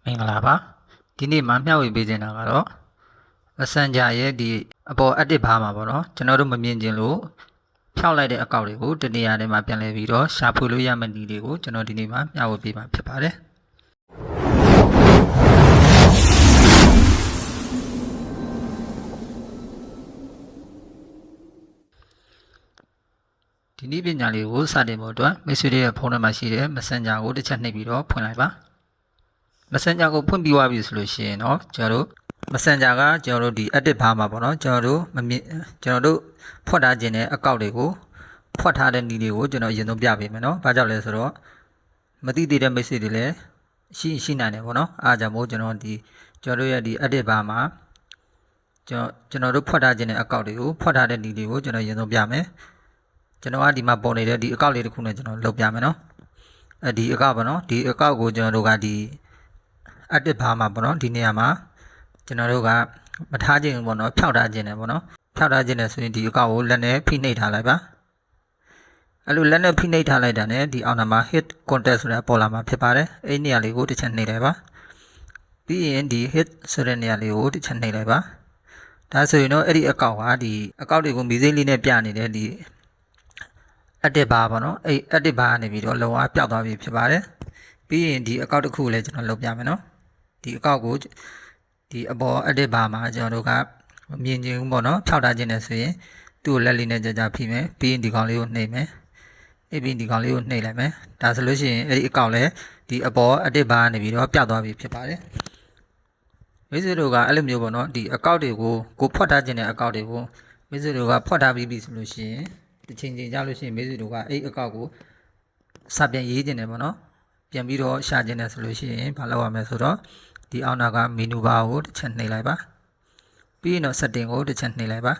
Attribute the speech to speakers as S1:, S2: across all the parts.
S1: မင်္ဂလာပါဒီနေ့မှာမျှဝေပေးနေတာကတော့ Messenger ရဲ့ဒီအပေါ် edit bar မှာပေါ့နော်ကျွန်တော်တို့မမြင်ခြင်းလို့ဖြောက်လိုက်တဲ့အကောင့်တွေကိုတနေရာထဲမှာပြန်လဲပြီးတော့ရှာဖွေလို့ရမယ့်နည်းတွေကိုကျွန်တော်ဒီနေ့မှာမျှဝေပေးမှာဖြစ်ပါတယ်ဒီနည်းပညာလေးကိုစတင်ဖို့အတွက်မိတ်ဆွေတွေရဲ့ဖုန်းထဲမှာရှိတဲ့ Messenger ကိုတစ်ချက်နှိပ်ပြီးတော့ဖွင့်လိုက်ပါMessenger ကိုဖွင့်ပြီးသွားပြီဆိုလို့ရှိရင်တော့ကျွန်တော်တို့ Messenger ကကျွန်တော်တို့ဒီ edit bar မှာပေါ့နော်ကျွန်တော်တို့ဖွက်ထားခြင်းတဲ့အကောင့်တွေကိုဖွက်ထားတဲ့နည်းတွေကိုကျွန်တော်အရင်ဆုံးပြပေးမယ်နော်။ဘာကြောင့်လဲဆိုတော့မသိသေးတဲ့မိတ်ဆွေတွေလည်းရှိနိုင်တယ်ပေါ့နော်။အားကြောင့်မို့ကျွန်တော်တို့ရဲ့ဒီ edit bar မှာကျွန်တော်တို့ဖွက်ထားခြင်းတဲ့အကောင့်တွေကိုဖွက်ထားတဲ့နည်းတွေကိုကျွန်တော်အရင်ဆုံးပြမယ်။ကျွန်တော်ကဒီမှာပေါ်နေတဲ့ဒီအကောင့်လေးတစ်ခုနဲ့ကျွန်တော်လုပ်ပြမယ်နော်။ဒီအကောင့်ပေါ့နော်ဒီအကောင့်ကိုကျွန်တော်တို့ကဒီedit bar မှာပေါ့နော်ဒီနေရာမှာကျွန်တော်တို့ကမထားခြင်းပေါ့နော်ဖြောက်ထားခြင်းတယ်ပေါ့နော်ဖြောက်ထားခြင်းတယ်ဆိုရင်ဒီအကောင့်ကိုလက်နဲ့ဖိနှိပ်ထားလိုက်ပါအဲ့လိုလက်နဲ့ဖိနှိပ်ထားလိုက်တာ ਨੇ ဒီအောက်နာမှာ hit contact ဆိုတာပေါ်လာမှာဖြစ်ပါတယ်အဲ့နေရာလေးကိုတစ်ချက်နှိပ်လိုက်ပါပြီးရင်ဒီ hit ဆိုတဲ့နေရာလေးကိုတစ်ချက်နှိပ်လိုက်ပါဒါဆိုရင်တော့အဲ့ဒီအကောင့်ကဒီအကောင့်တွေကိုမီးစိမ်းလေးနဲ့ပြနေတဲ့ဒီ edit bar ပေါ့နော်အဲ့ edit bar ကနေပြီးတော့လုံးဝပျောက်သွားပြီဖြစ်ပါတယ်ပြီးရင်ဒီအကောင့်တစ်ခုကိုလည်းကျွန်တော်လုပ်ပြမယ်နော်ဒီအကောင့်ကိုဒီအပေါ် edit bar မှာကျွန်တော်တို့ကမြင်ခြင်းပေါ့နော်ဖြောက်ထားခြင်းနဲ့ဆိုရင်သူ့ကိုလက်လေးနဲ့ကြာဖိမယ်ပြီးရင်ဒီကောင်လေးကိုနှိပ်မယ်ပြီးဒီကောင်လေးကိုနှိပ်လိုက်မယ်ဒါဆိုလို့ရှိရင်အဲ့ဒီအကောင့်လည်းဒီအပေါ် edit bar ကနေပြီးတော့ပျောက်သွားပြီဖြစ်ပါတယ်မိတ်ဆွေတို့ကအဲ့လိုမျိုးပေါ့နော်ဒီအကောင့်တွေကိုဖွက်ထားခြင်းတဲ့အကောင့်တွေကိုမိတ်ဆွေတို့ကဖွက်ထားပြီးပြီဆိုလို့ရှိရင်တစ်ချိန်ချိန်ကြာလို့ရှိရင်မိတ်ဆွေတို့ကအဲ့အကောင့်ကိုစပြန်ရေးခြင်းတယ်ပေါ့နော်ပြန်ပြီးတော့ရှာခြင်းတယ်ဆိုလို့ရှိရင်ဘာလုပ်ရမလဲဆိုတော့ဒီအောက်နာကမီနူဘာကိုတစ်ချက်နှိပ်လိုက်ပါပြီးရင်တော့ setting ကိုတစ်ချက်နှိပ်လိုက်ပါ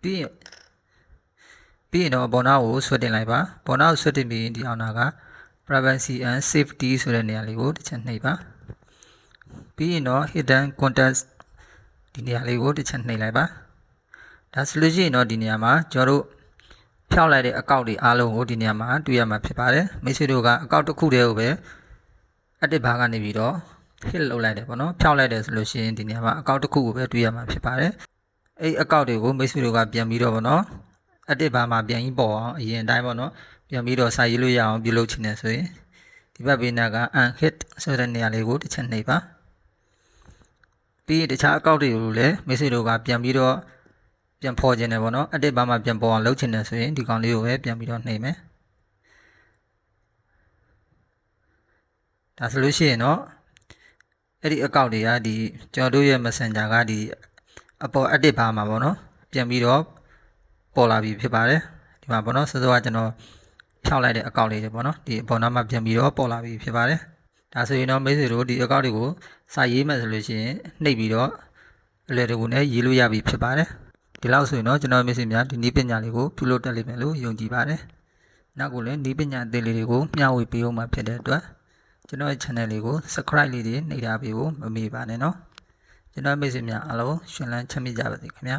S1: ပြီးရင်တော့ဘောနာကိုဆွဲတင်လိုက်ပါဘောနာကိုဆွဲတင်ပြီးဒီအောက်နာက privacy and safety ဆိုတဲ့နေရာလေးကိုတစ်ချက်နှိပ်ပါပြီးရင်တော့ hidden contents ဒီနေရာလေးကိုတစ်ချက်နှိပ်လိုက်ပါဒါဆိုလို့ရှိရင်တော့ဒီနေရာမှာကျွန်တော်တို့ဖြောက်လိုက်တဲ့အကောင့်တွေအားလုံးကိုဒီနေရာမှာတွေ့ရမှာဖြစ်ပါတယ်မိတ်ဆွေတို့ကအကောင့်တစ်ခုတည်းကိုပဲ edit bar ကနေပြီးတော့ hit လုပ်လိုက်တယ်ပေါ့နော်ဖြောက်လိုက်တယ်ဆိုလို့ရှိရင်ဒီနေရာမှာအကောင့်တစ်ခုကိုပဲတွေ့ရမှာဖြစ်ပါတယ်အဲ့အကောင့်တွေကိုမိတ်ဆွေတို့ကပြန်ပြီးတော့ပေါ့နော် edit bar မှာပြန်ပြီးပေါ်အောင်အရင်အတိုင်းပေါ့နော်ပြန်ပြီးတော့စာရေးလို့ရအောင်ပြုလုပ်ချင်တယ်ဆိုရင်ဒီဘက်ဘေးနာက unhit ဆိုတဲ့နေရာလေးကိုတစ်ချက်နှိပ်ပါပြီးတခြားအကောင့်တွေကိုလည်းမိတ်ဆွေတို့ကပြန်ပြီးတော့ပြန်ဖော်ခြင်းတယ်ပေါ့နော် edit bar မှာပြန်ပေါ်အောင်လုပ်ချင်တယ်ဆိုရင်ဒီကောင်လေးကိုပဲပြန်ပြီးတော့နှိပ်မယ်ဒါဆိုလို့ရှိရင်တော့အဲ့ဒီအကောင့်တွေကဒီကျွန်တော်တို့ရဲ့ Messenger ကဒီအပေါ် edit bar မှာပေါ့နော်ပြန်ပြီးတော့ပေါ်လာပြီဖြစ်ပါတယ်ဒီမှာပေါ့နော်စောစောကကျွန်တော်ဖြောက်လိုက်တဲ့အကောင့်လေးတွေပေါ့နော်ဒီအပေါ်နားမှာပြန်ပြီးတော့ပေါ်လာပြီဖြစ်ပါတယ်ဒါဆိုရင်တော့မိတ်ဆွေတို့ဒီအကောင့်တွေကိုစာရေးမှဆိုလို့ရှိရင်နှိပ်ပြီးတော့အလွယ်တကူနဲ့ရေးလို့ရပြီဖြစ်ပါတယ်ဒီလောက်ဆိုရင်တော့ကျွန်တော်မိတ်ဆွေများဒီနည်းပညာလေးကိုပြုလုပ်တတ်လိမ့်မယ်လို့ယုံကြည်ပါတယ်နောက်ကိုလည်းနည်းပညာအသေးလေးတွေကိုမျှဝေပေးအောင်မှာဖြစ်တဲ့အတွက်ကျွန်တော်ရဲ့ channel လေးကို subscribe လေးတွေနှိပ်ထားပေးဖို့မမေ့ပါနဲ့နော်ကျွန်တော်မိတ်ဆွေများအားလုံးရှင်လန်းချမ်းမြေ့ကြပါစေခင်ဗျာ